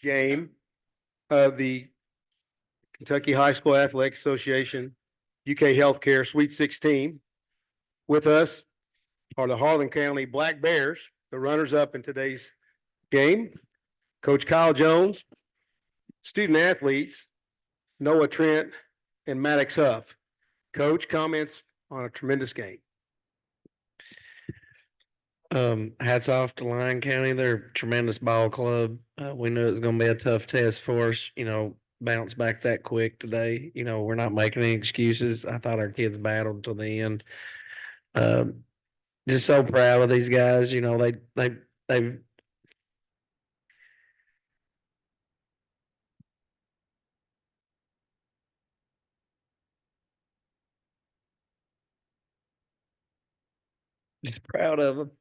game of the Kentucky High School Athletic Association UK Healthcare Sweet 16. With us are the Harlan County Black Bears, the runners-up in today's game. Coach Kyle Jones, student athletes, Noah Trent, and Maddox Huff. Coach, comments on a tremendous game. Hats off to Lyon County. They're a tremendous ball club. We knew it was going to be a tough test for us, bounce back that quick today. We're not making any excuses. I thought our kids battled till the end. Just so proud of these guys. They just proud of them.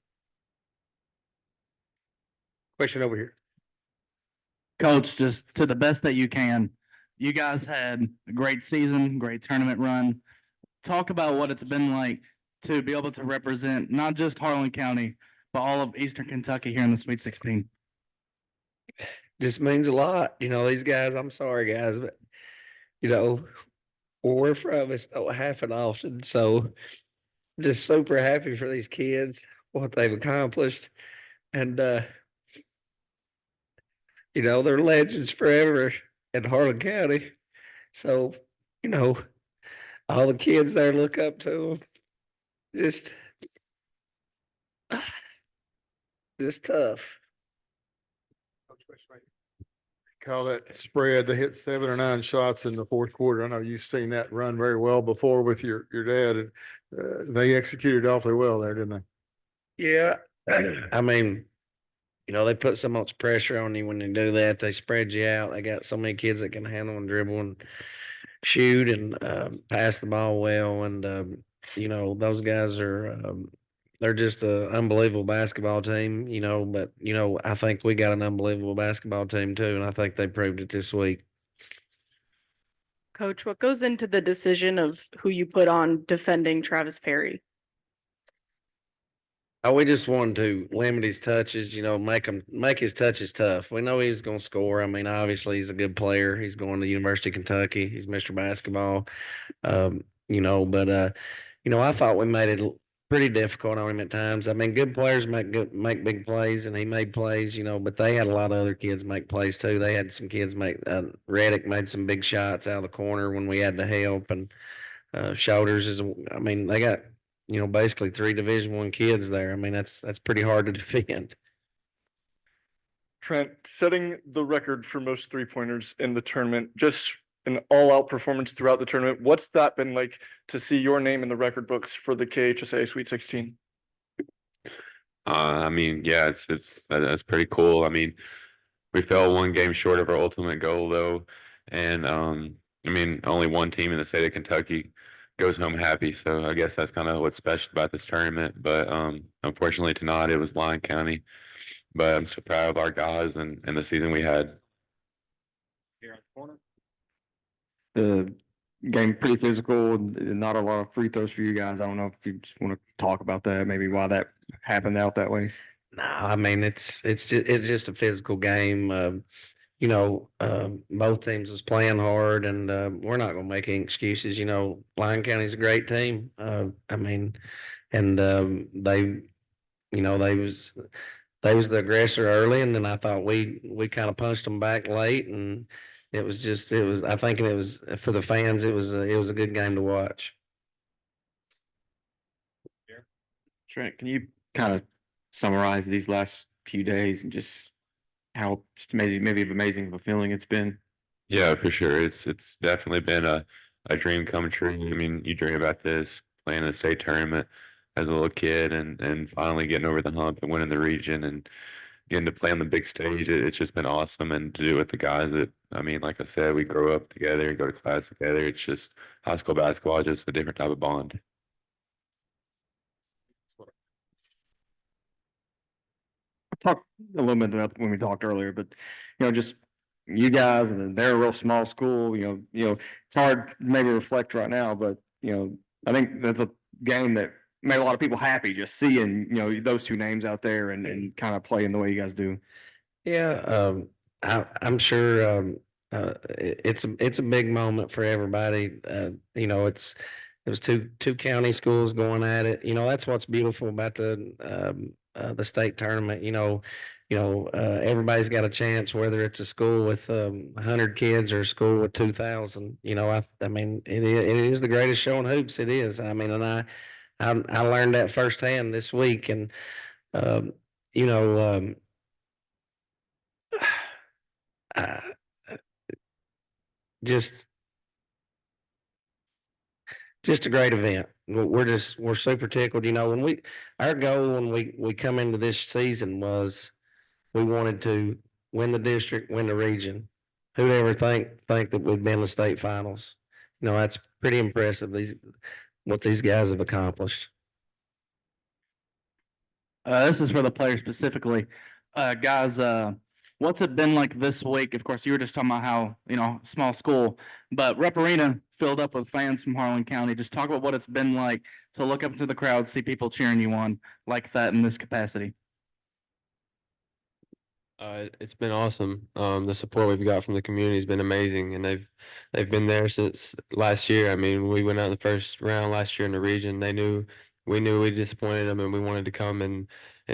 Question over here. Coach, just to the best that you can, you guys had a great season, great tournament run. Talk about what it's been like to be able to represent not just Harlan County, but all of Eastern Kentucky here in the Sweet 16. Just means a lot. These guys, I'm sorry, guys, but, where we're from, it's don't happen often. So I'm just super happy for these kids, what they've accomplished. And, they're legends forever in Harlan County. So, all the kids there look up to them. Just tough. Call that spread. They hit 7 or 9 shots in the fourth quarter. I know you've seen that run very well before with your dad, and they executed awfully well there, didn't they? Yeah. I mean, they put so much pressure on you when they do that. They spread you out. They got so many kids that can handle and dribble and shoot and pass the ball well. And, those guys are they're just an unbelievable basketball team, but, I think we got an unbelievable basketball team too. And I think they proved it this week. Coach, what goes into the decision of who you put on defending Travis Perry? Oh, we just wanted to limit his touches, make his touches tough. We know he's going to score. I mean, obviously he's a good player. He's going to University of Kentucky. He's Mr. Basketball, but I thought we made it pretty difficult on him at times. I mean, good players make big plays, and he made plays, but they had a lot of other kids make plays too. They had some kids Reddick made some big shots out of the corner when we had to help, and Shoulders they got, basically 3 Division I kids there. I mean, that's pretty hard to defend. Trent, setting the record for most 3-pointers in the tournament, just an all-out performance throughout the tournament. What's that been like to see your name in the record books for the KHSAA Sweet 16? Yeah, that's pretty cool. I mean, we fell 1 game short of our ultimate goal though, and only one team in the state of Kentucky goes home happy. So I guess that's kind of what's special about this tournament. But unfortunately tonight it was Lyon County. But I'm so proud of our guys and the season we had. Here on the corner. The game pretty physical, not a lot of free throws for you guys. I don't know if you just want to talk about that, maybe why that happened out that way. No, I mean it's just a physical game. Both teams was playing hard, and we're not going to make any excuses. Lyon County's a great team. They was the aggressor early, and then I thought we kind of punched them back late, and I think it was for the fans. It was a good game to watch. Trent, can you kind of summarize these last few days and just how just amazing of a feeling it's been? Yeah, for sure. It's definitely been a dream come true. I mean, you dream about this, playing the state tournament as a little kid, and finally getting over the hump and winning the region and getting to play on the big stage. It's just been awesome, and to do it with the guys that, like I said, we grow up together and go to class together. It's just high school basketball, just a different type of bond. Talked a little bit about when we talked earlier, but just you guys, and they're a real small school. It's hard to maybe reflect right now, but I think that's a game that made a lot of people happy just seeing those 2 names out there and kind of playing the way you guys do. Yeah, I'm sure it's a big moment for everybody. You know, it was two county schools going at it. You know, that's what's beautiful about the state tournament. Everybody's got a chance, whether it's a school with 100 kids or a school with 2,000. You know, I mean, it is the greatest show in hoops. It is. I mean, and I learned that firsthand this week, and um, you know. Uh, just just a great event. We're super tickled. You know, our goal when we come into this season was we wanted to win the district, win the region. Who'd ever think that we'd been in the state finals? You know, that's pretty impressive. What these guys have accomplished. This is for the players specifically. Guys, what's it been like this week? Of course, you were just talking about how, small school, but Rep Arena filled up with fans from Harlan County. Just talk about what it's been like to look up into the crowd, see people cheering you on like that in this capacity. It's been awesome. The support we've got from the community has been amazing, and they've been there since last year. I mean, we went out in the first round last year in the region. We knew we disappointed them, and we wanted to come and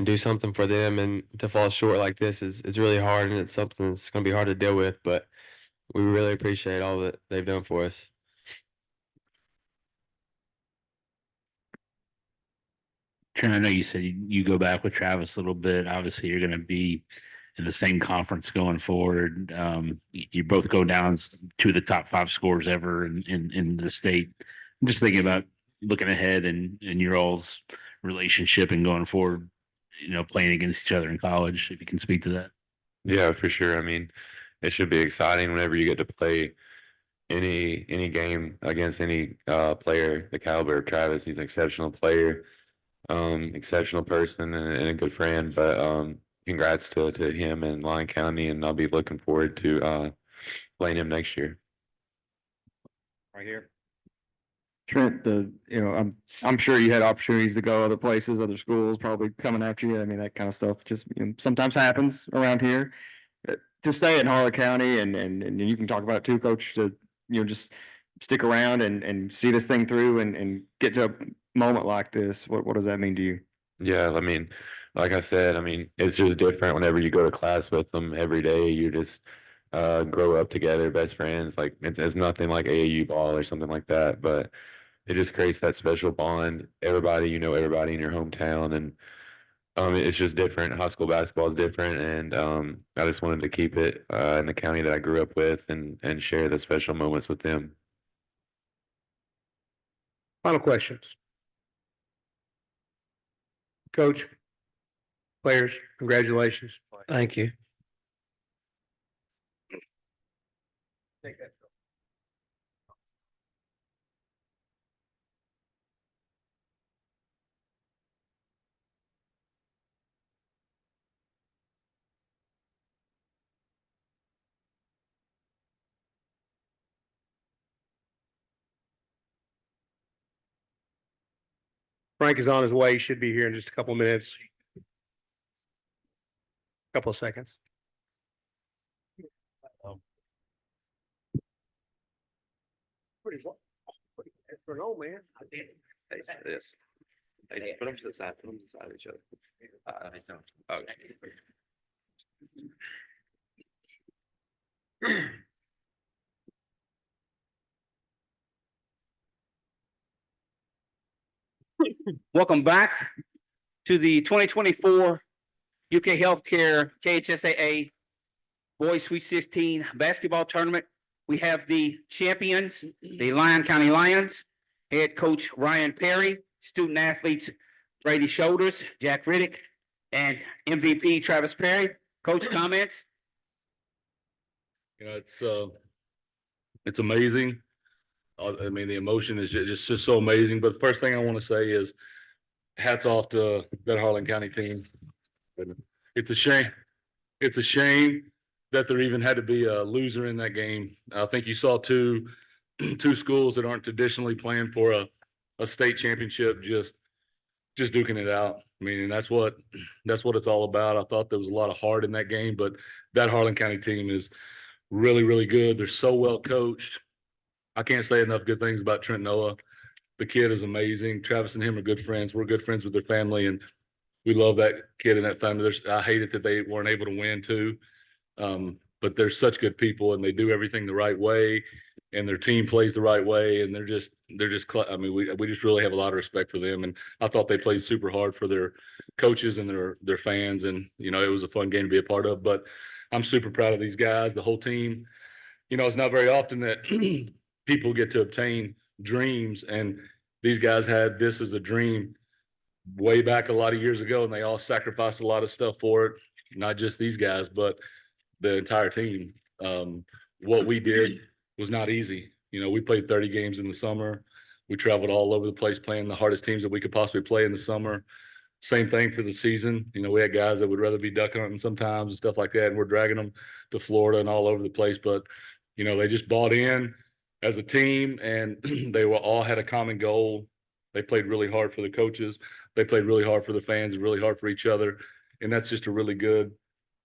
do something for them. And to fall short like this is really hard, and it's something that's going to be hard to deal with. But we really appreciate all that they've done for us. Trent, I know you said you go back with Travis a little bit. Obviously, you're going to be in the same conference going forward. You both go down to the top 5 scorers ever in the state. I'm just thinking about looking ahead and your all's relationship and going forward, playing against each other in college, if you can speak to that. Yeah, for sure. I mean, it should be exciting whenever you get to play any game against any player the caliber of Travis. He's an exceptional player, exceptional person, and a good friend. But congrats to him and Lyon County, and I'll be looking forward to playing him next year. Right here. Trent, I'm sure you had opportunities to go other places, other schools, probably coming after you. I mean, that kind of stuff just sometimes happens around here. To stay in Harlan County and you can talk about it too, Coach, to just stick around and see this thing through and get to a moment like this. What does that mean to you? Yeah, I mean, like I said, I mean, it's just different whenever you go to class with them every day. You just grow up together, best friends. Like it's nothing like AAU ball or something like that, but it just creates that special bond. Everybody, everybody in your hometown, and it's just different. High school basketball is different, and I just wanted to keep it in the county that I grew up with and share the special moments with them. Final questions. Coach, players, congratulations. Thank you. Take that. Frank is on his way. He should be here in just a couple of minutes. Couple of seconds. Man. Yes. Put them to the side. Put them to the side of each other. Okay. Welcome back to the 2024 UK Healthcare KHSAA Boys Sweet 16 basketball tournament. We have the champions, the Lyon County Lions, head coach Ryan Perry, student athletes Brady Shoulders, Jack Riddick, and MVP Travis Perry. Coach, comments? It's amazing. I mean, the emotion is just so amazing. But the first thing I want to say is hats off to that Harlan County team. It's a shame. It's a shame that there even had to be a loser in that game. I think you saw two schools that aren't traditionally playing for a state championship just duking it out. I mean, and that's what it's all about. I thought there was a lot of heart in that game, but that Harlan County team is really, really good. They're so well coached. I can't say enough good things about Trent Noah. The kid is amazing. Travis and him are good friends. We're good friends with their family, and we love that kid and that family. I hate it that they weren't able to win too. But they're such good people, and they do everything the right way, and their team plays the right way, and I mean, we just really have a lot of respect for them, and I thought they played super hard for their coaches and their fans, and you know, it was a fun game to be a part of. But I'm super proud of these guys, the whole team. You know, it's not very often that people get to obtain dreams, and these guys had this as a dream way back a lot of years ago, and they all sacrificed a lot of stuff for it. Not just these guys, but the entire team. What we did was not easy. You know, we played 30 games in the summer. We traveled all over the place playing the hardest teams that we could possibly play in the summer. Same thing for the season. You know, we had guys that would rather be duck hunting sometimes and stuff like that, and we're dragging them to Florida and all over the place. But, you know, they just bought in as a team, and they were all had a common goal. They played really hard for the coaches. They played really hard for the fans and really hard for each other. And that's just a really good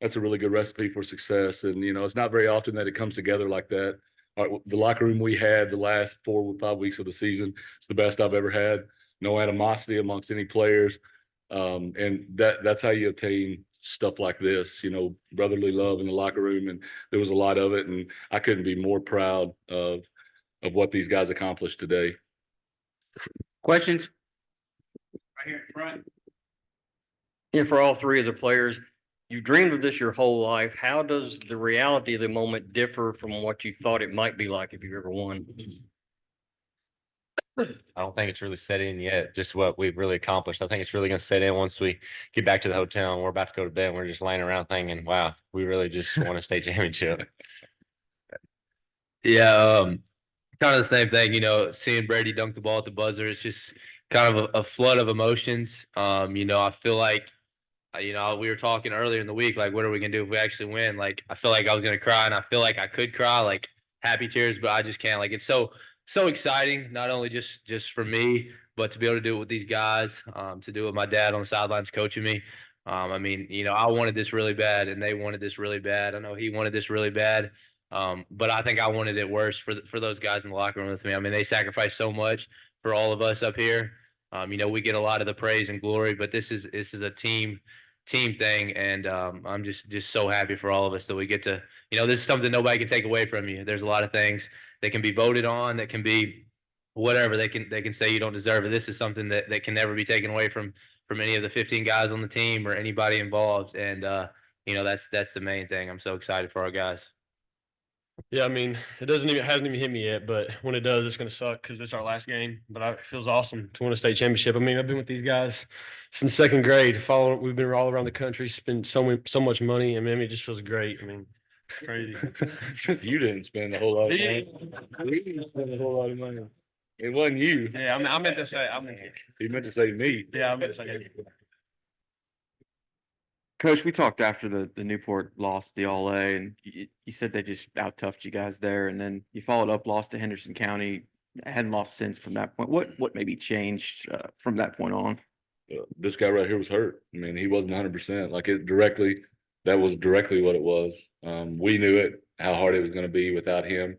recipe for success. And, you know, it's not very often that it comes together like that. The locker room we had the last 4 or 5 weeks of the season, it's the best I've ever had. No animosity amongst any players. And that's how you obtain stuff like this, you know, brotherly love in the locker room. And there was a lot of it. And I couldn't be more proud of what these guys accomplished today. Questions? Right here in front. And for all three of the players, you dreamed of this your whole life. How does the reality of the moment differ from what you thought it might be like if you ever won? I don't think it's really set in yet, just what we've really accomplished. I think it's really going to set in once we get back to the hotel and we're about to go to bed. And we're just laying around thinking, wow, we really just won a state championship. Yeah, kind of the same thing, you know, seeing Brady dunk the ball at the buzzer. It's just kind of a flood of emotions. You know, I feel like, you know, we were talking earlier in the week, like, what are we going to do if we actually win? Like, I feel like I was going to cry, and I feel like I could cry, like happy tears, but I just can't. Like, it's so exciting, not only just for me, but to be able to do it with these guys, to do it with my dad on the sidelines coaching me. I mean, you know, I wanted this really bad, and they wanted this really bad. I know he wanted this really bad. But I think I wanted it worse for those guys in the locker room with me. I mean, they sacrificed so much for all of us up here. You know, we get a lot of the praise and glory, but this is a team thing, and I'm just so happy for all of us that we get to, you know, this is something nobody can take away from you. There's a lot of things that can be voted on, that can be whatever, they can say you don't deserve it. This is something that can never be taken away from any of the 15 guys on the team or anybody involved, and you know, that's the main thing. I'm so excited for our guys. Yeah, I mean, hasn't even hit me yet, but when it does, it's going to suck because it's our last game. But it feels awesome to win a state championship. I mean, I've been with these guys since second grade. We've been all around the country, spent so much money. I mean, it just feels great. I mean, it's crazy. You didn't spend a whole lot of money. We didn't spend a whole lot of money. It wasn't you. Yeah, I meant to say. You meant to say me. Yeah, I meant to say. Coach, we talked after the Newport lost the All-A, and you said they just out-toughed you guys there, and then you followed up, lost to Henderson County, hadn't lost since from that point. What maybe changed from that point on? This guy right here was hurt. I mean, he wasn't 100%. Like that was directly what it was. We knew it, how hard it was going to be without him.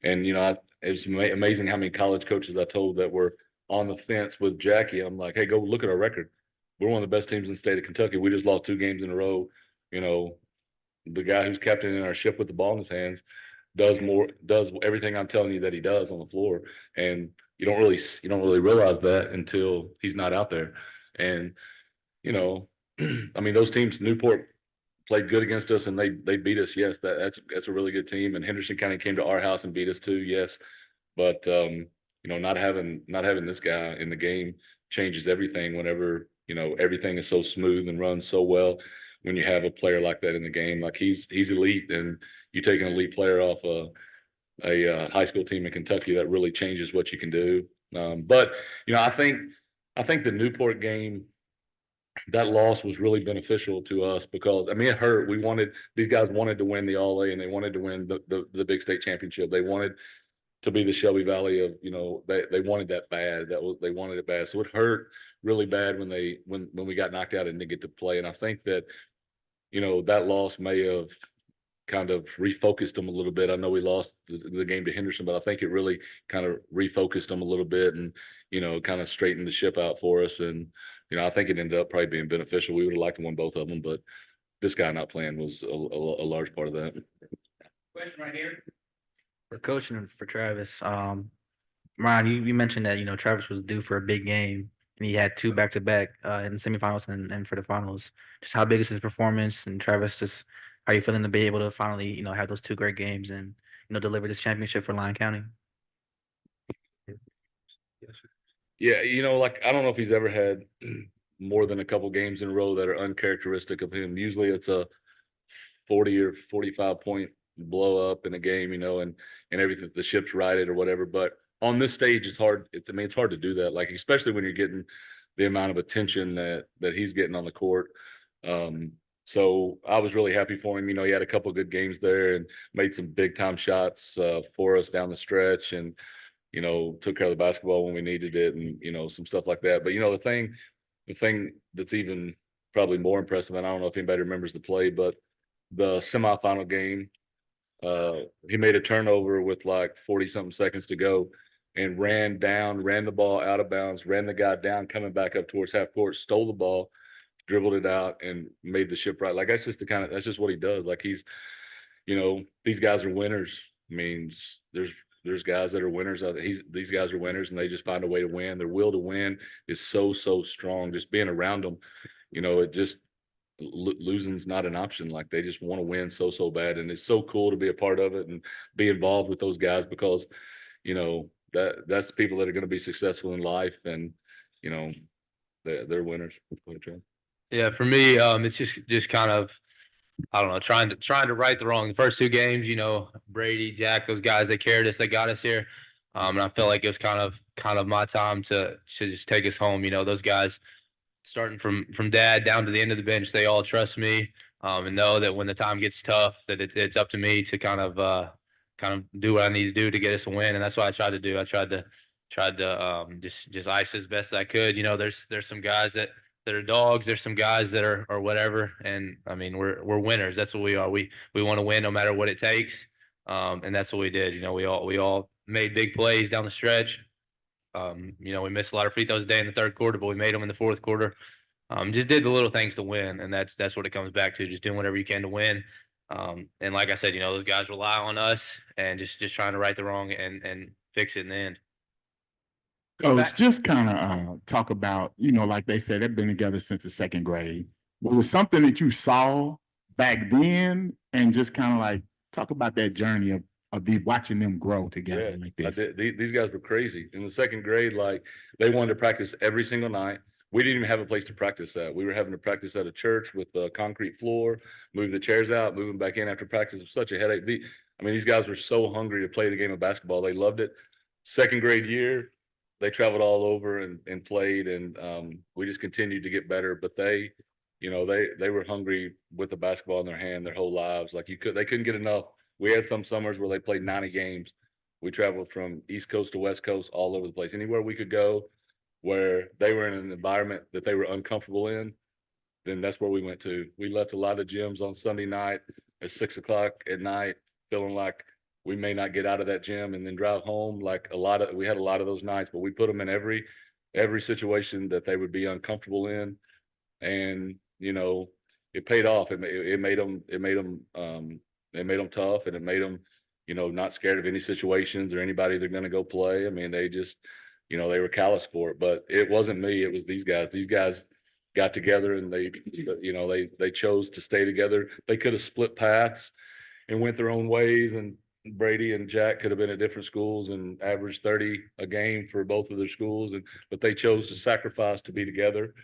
And, you know, it was amazing how many college coaches I told that were on the fence with Jackie. I'm like, hey, go look at our record. We're one of the best teams in the state of Kentucky. We just lost 2 games in a row. You know, the guy who's captaining our ship with the ball in his hands does everything I'm telling you that he does on the floor. And you don't really realize that until he's not out there. And, you know, I mean, those teams, Newport played good against us and they beat us. Yes, that's a really good team. And Henderson County came to our house and beat us too. Yes. But you know, not having this guy in the game changes everything whenever, you know, everything is so smooth and runs so well when you have a player like that in the game. Like he's elite, and you take an elite player off a high school team in Kentucky, that really changes what you can do. But you know, I think the Newport game, that loss was really beneficial to us because, I mean, it hurt. These guys wanted to win the All-A, and they wanted to win the big state championship. They wanted to be the Shelby Valley of, you know, they wanted that bad. They wanted it bad. So it hurt really bad when we got knocked out and didn't get to play. And I think that, that loss may have kind of refocused them a little bit. I know we lost the game to Henderson, but I think it really kind of refocused them a little bit and, kind of straightened the ship out for us. And, I think it ended up probably being beneficial. We would have liked to win both of them, but this guy not playing was a large part of that. Question right here. For coaching and for Travis, Ryan, you mentioned that, Travis was due for a big game and he had two back-to-back in the semifinals and for the finals. Just how big is his performance? And Travis, just how you feeling to be able to finally, have those two great games and, deliver this championship for Lyon County? Yeah, like I don't know if he's ever had more than a couple games in a row that are uncharacteristic of him. Usually it's a 40 or 45 point blow up in a game, and everything, the ship's righted or whatever. But on this stage, it's hard. It's hard to do that. Like, especially when you're getting the amount of attention that he's getting on the court. So I was really happy for him. He had a couple of good games there and made some big time shots for us down the stretch, and took care of the basketball when we needed it, and some stuff like that. But the thing that's even probably more impressive, and I don't know if anybody remembers the play, but the semifinal game, he made a turnover with like 40 something seconds to go and ran the ball out of bounds, ran the guy down, coming back up towards half court, stole the ball, dribbled it out, and made the ship right. Like, that's just what he does. Like, he's, these guys are winners. I mean, there's guys that are winners. These guys are winners, and they just find a way to win. Their will to win is so strong. Just being around them, it just, losing's not an option. Like, they just want to win so bad, and it's so cool to be a part of it and be involved with those guys, because that's the people that are going to be successful in life, and they're winners. Yeah, for me, it's just kind of, I don't know, trying to right the wrong. The first two games, Brady, Jack, those guys, they carried us, they got us here. And I felt like it was kind of my time to just take us home. Those guys, starting from dad down to the end of the bench, they all trust me, and know that when the time gets tough, that it's up to me to kind of do what I need to do to get us a win. And that's what I tried to do. I tried to just ice as best as I could. There's some guys that are dogs. There's some guys that are or whatever. And I mean, we're winners. That's what we are. We want to win no matter what it takes. And that's what we did. We all made big plays down the stretch. We missed a lot of free throws today in the third quarter, but we made them in the fourth quarter. Just did the little things to win, and that's what it comes back to. Just doing whatever you can to win. And like I said, those guys rely on us, and just trying to right the wrong and fix it in the end. Coach, just kind of talk about, like they said, they've been together since the second grade. Was it something that you saw back then, and just kind of like talk about that journey of watching them grow together like this? These guys were crazy in the second grade. Like, they wanted to practice every single night. We didn't even have a place to practice at. We were having to practice at a church with a concrete floor, move the chairs out, move them back in after practice. It was such a headache. These guys were so hungry to play the game of basketball. They loved it. Second grade year, they traveled all over and played, and we just continued to get better. But they were hungry with the basketball in their hand their whole lives. Like, they couldn't get enough. We had some summers where they played 90 games. We traveled from East Coast to West Coast, all over the place. Anywhere we could go where they were in an environment that they were uncomfortable in, then that's where we went to. We left a lot of gyms on Sunday night at 6 o'clock at night, feeling like we may not get out of that gym, and then drive home. Like, we had a lot of those nights, but we put them in every situation that they would be uncomfortable in. And, it paid off. It made them tough, and it made them, not scared of any situations or anybody they're going to go play. I mean, they just, they were callous for it. But it wasn't me. It was these guys. These guys got together, and they chose to stay together. They could have split paths and went their own ways, and Brady and Jack could have been at different schools and averaged 30 a game for both of their schools. But they chose to sacrifice to be together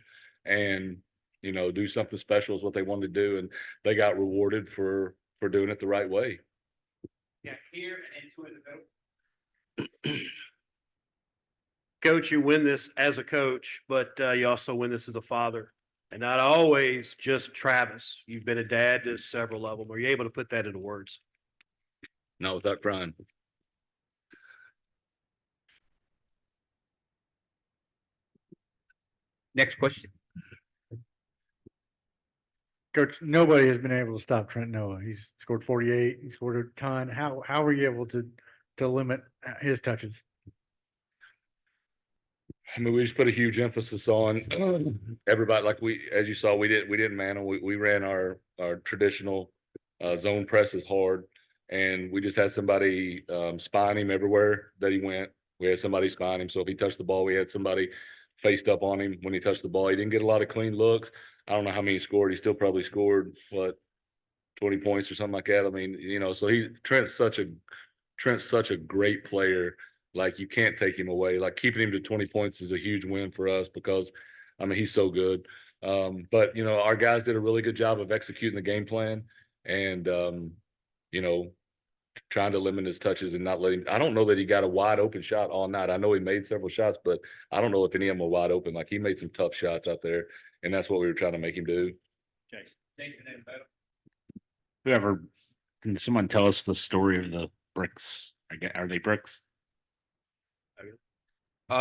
and, do something special is what they wanted to do. And they got rewarded for doing it the right way. Yeah, here and into it. Coach, you win this as a coach, but you also win this as a father. And not always just Travis. You've been a dad to several of them. Are you able to put that into words? Not without crying. Next question. Coach, nobody has been able to stop Trent Noah. He's scored 48. He scored a ton. How were you able to limit his touches? I mean, we just put a huge emphasis on everybody. Like as you saw, we didn't man him. We ran our traditional zone presses hard, and we just had somebody spying him everywhere that he went. We had somebody spying him. So if he touched the ball, we had somebody faced up on him when he touched the ball. He didn't get a lot of clean looks. I don't know how many he scored. He still probably scored 20 points or something like that. I mean, so Trent's such a great player. Like, you can't take him away. Like, keeping him to 20 points is a huge win for us because, I mean, he's so good. But our guys did a really good job of executing the game plan and trying to limit his touches and not letting. I don't know that he got a wide open shot all night. I know he made several shots, but I don't know if any of them were wide open. Like, he made some tough shots out there, and that's what we were trying to make him do. Whoever, can someone tell us the story of the bricks? Are they bricks?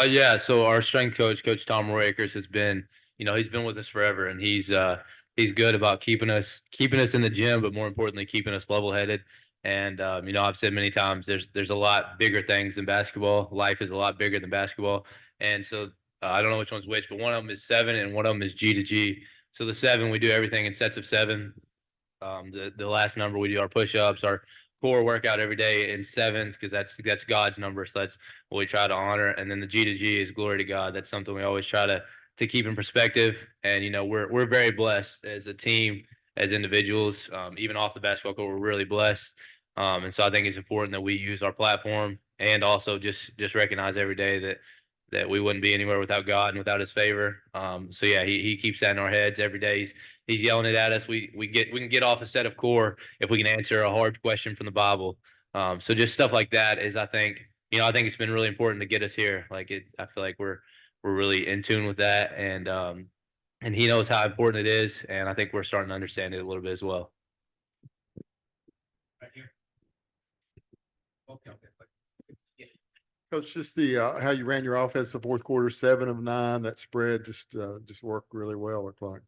Yeah. So our strength coach, Coach Tom Royakers, has been, he's been with us forever, and he's good about keeping us in the gym, but more importantly, keeping us level headed. And I've said many times, there's a lot bigger things than basketball. Life is a lot bigger than basketball, and so I don't know which one's which, but one of them is 7 and one of them is G to G. So the 7, we do everything in sets of 7. The last number, we do our push-ups, our core workout every day in 7, because that's God's number. So that's what we try to honor. And then the G to G is glory to God. That's something we always try to keep in perspective. And we're very blessed as a team, as individuals. Even off the basketball court, we're really blessed. And so I think it's important that we use our platform and also just recognize every day that we wouldn't be anywhere without God and without His favor. So yeah, he keeps that in our heads every day. He's yelling it at us. We can get off a set of core if we can answer a hard question from the Bible. So just stuff like that is, I think it's been really important to get us here. I feel like we're really in tune with that, and he knows how important it is, and I think we're starting to understand it a little bit as well. Coach, just how you ran your offense the fourth quarter, 7 of 9, that spread just worked really well, looked like.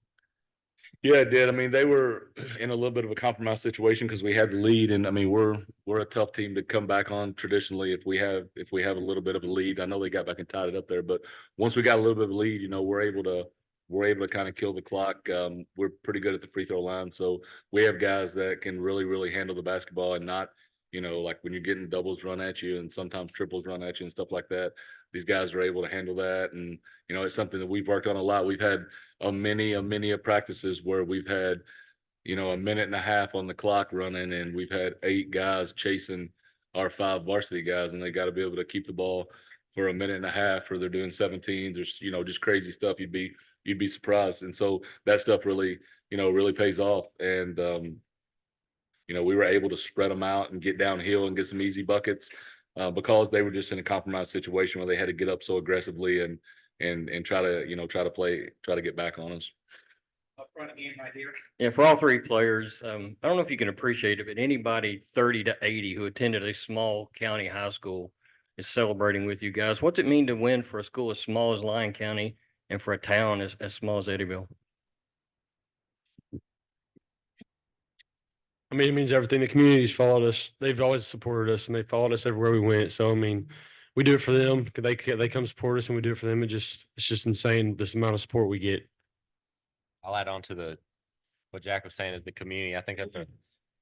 Yeah, it did. I mean, they were in a little bit of a compromised situation because we had the lead, and I mean, we're a tough team to come back on traditionally if we have a little bit of a lead. I know they got back and tied it up there, but once we got a little bit of a lead, we're able to kind of kill the clock. We're pretty good at the free throw line, so we have guys that can really handle the basketball and not, like when you're getting doubles run at you and sometimes triples run at you and stuff like that. These guys are able to handle that, and it's something that we've worked on a lot. We've had many practices where we've had, a minute and a half on the clock running, and we've had 8 guys chasing our 5 varsity guys, and they got to be able to keep the ball for a minute and a half, or they're doing 17s, or just crazy stuff. You'd be surprised, and so that stuff really pays off. And we were able to spread them out and get downhill and get some easy buckets because they were just in a compromised situation where they had to get up so aggressively and try to get back on us. Up front again, right here. Yeah, for all 3 players, I don't know if you can appreciate it, but anybody 30 to 80 who attended a small county high school is celebrating with you guys. What's it mean to win for a school as small as Lyon County and for a town as small as Eddyville? I mean, it means everything. The community's followed us. They've always supported us, and they followed us everywhere we went. So, I mean, we do it for them. They come support us, and we do it for them. It's just insane, this amount of support we get. I'll add on to what Jack was saying is the community. I think that's a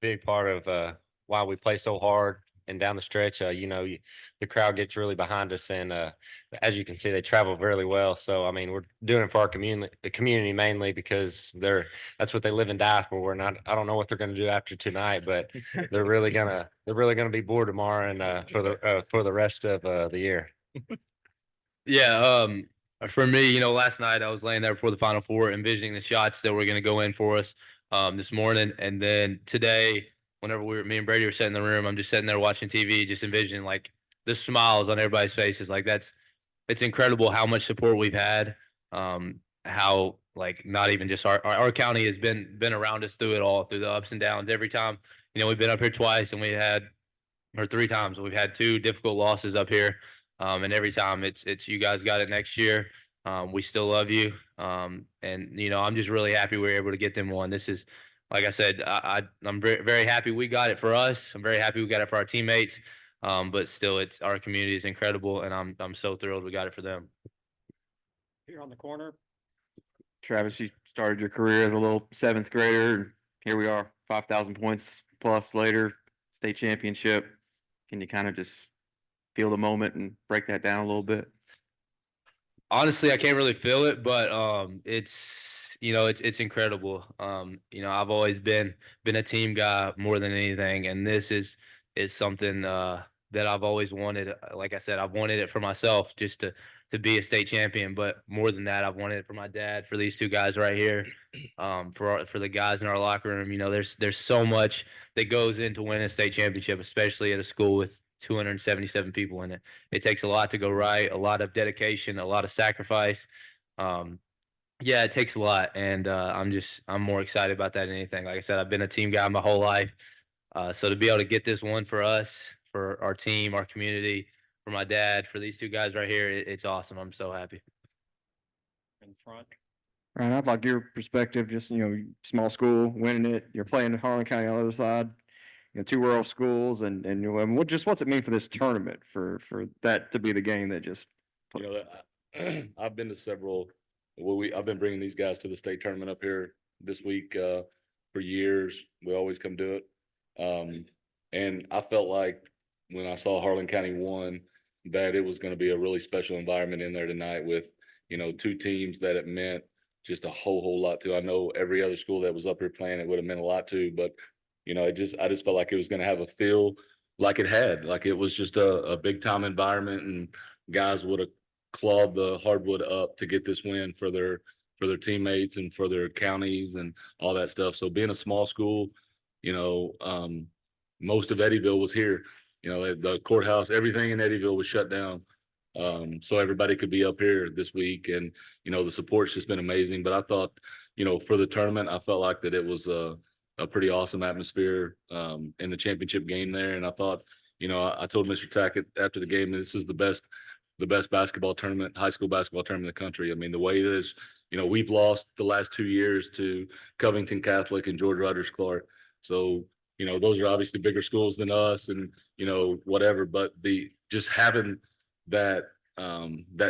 big part of why we play so hard and down the stretch. The crowd gets really behind us, and as you can see, they travel really well. So I mean, we're doing it for our community mainly because that's what they live and die for. I don't know what they're going to do after tonight, but they're really gonna be bored tomorrow and for the rest of the year. Yeah. For me, last night I was laying there before the Final Four, envisioning the shots that were going to go in for us this morning, and then today, whenever me and Brady were sitting in the room, I'm just sitting there watching TV, just envisioning like the smiles on everybody's faces. Like it's incredible how much support we've had. How not even just our county has been around us through it all, through the ups and downs. Every time, we've been up here twice, and 3 times we've had 2 difficult losses up here. And every time it's you guys got it next year. We still love you. And I'm just really happy we were able to get them one. This is, like I said, I'm very, very happy we got it for us. I'm very happy we got it for our teammates. But still, it's our community is incredible, and I'm so thrilled we got it for them. Here on the corner. Travis, you started your career as a little seventh grader, and here we are, 5,000 points plus later, state championship. Can you kind of just feel the moment and break that down a little bit? Honestly, I can't really feel it, but it's incredible. I've always been a team guy more than anything, and this is something that I've always wanted. Like I said, I've wanted it for myself, just to be a state champion, but more than that, I've wanted it for my dad, for these two guys right here, for the guys in our locker room. There's so much that goes into winning a state championship, especially at a school with 277 people in it. It takes a lot to go right, a lot of dedication, a lot of sacrifice. Yeah, it takes a lot, and I'm more excited about that than anything. Like I said, I've been a team guy my whole life, so to be able to get this one for us, for our team, our community, for my dad, for these two guys right here, it's awesome. I'm so happy. In front. Ryan, I'd like your perspective, just, small school, winning it, you're playing Harlan County on the other side, two rural schools, and what's it mean for this tournament, for that to be the game that just. I've been to several, I've been bringing these guys to the state tournament up here this week for years. We always come do it. And I felt like when I saw Harlan County won, that it was going to be a really special environment in there tonight with, two teams that it meant just a whole lot to. I know every other school that was up here playing, it would have meant a lot to, but I just felt like it was going to have a feel like it had, like it was just a big time environment, and guys would have clawed the hardwood up to get this win for their teammates and for their counties and all that stuff. So being a small school, most of Eddyville was here. The courthouse, everything in Eddyville was shut down. So everybody could be up here this week, and the support's just been amazing. But I thought, for the tournament, I felt like that it was a pretty awesome atmosphere in the championship game there. And I thought, I told Mr. Tackett after the game, this is the best basketball tournament, high school basketball tournament in the country. I mean, the way it is, we've lost the last 2 years to Covington Catholic and George Rogers Clark. So, those are obviously bigger schools than us, and whatever. But just having that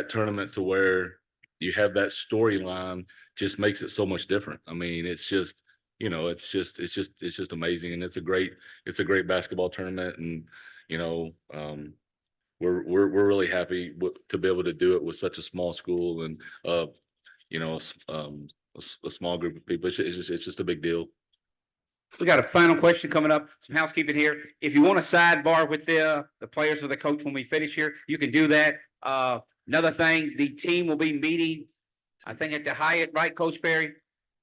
tournament to where you have that storyline just makes it so much different. I mean, it's just it's just amazing, and it's a great basketball tournament, and we're really happy to be able to do it with such a small school and a small group of people. It's just a big deal. We got a final question coming up, some housekeeping here. If you want to sidebar with the players or the coach when we finish here, you can do that. Another thing, the team will be meeting, I think, at the Hyatt, right, Coach Perry?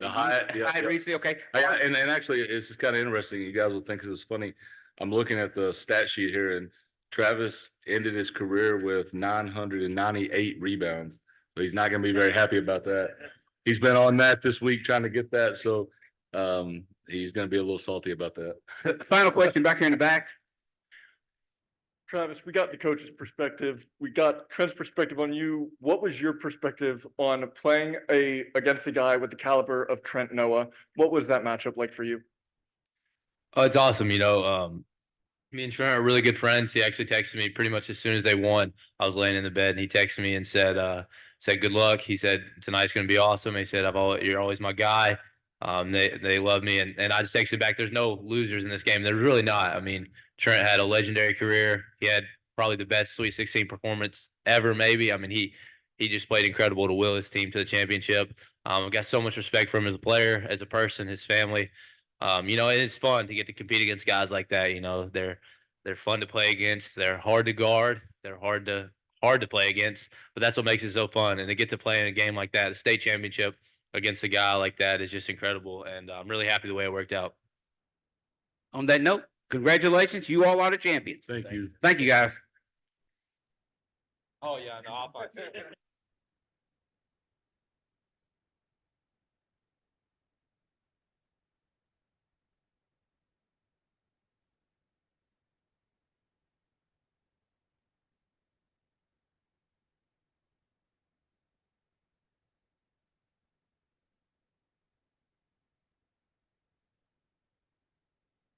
The Hyatt, yeah. Hyatt recently, okay. And actually, it's just kind of interesting. You guys will think this is funny. I'm looking at the stat sheet here, and Travis ended his career with 998 rebounds. So he's not going to be very happy about that. He's been on that this week trying to get that. So he's going to be a little salty about that. So, final question back here in the back. Travis, we got the coach's perspective. We got Trent's perspective on you. What was your perspective on playing against a guy with the caliber of Trent Noah? What was that matchup like for you? Oh, it's awesome. Me and Trent are really good friends. He actually texted me pretty much as soon as they won. I was laying in the bed, and he texted me and said good luck. He said tonight's going to be awesome. He said you're always my guy. They love me, and I just texted back, there's no losers in this game. There's really not. I mean, Trent had a legendary career. He had probably the best Sweet 16 performance ever, maybe. I mean, he just played incredible to will his team to the championship. I've got so much respect for him as a player, as a person, his family. It's fun to get to compete against guys like that. They're fun to play against. They're hard to guard. They're hard to play against, but that's what makes it so fun. And to get to play in a game like that, a state championship against a guy like that, is just incredible. And I'm really happy the way it worked out. On that note, congratulations. You all are the champions. Thank you. Thank you, guys. Oh yeah, no, I'll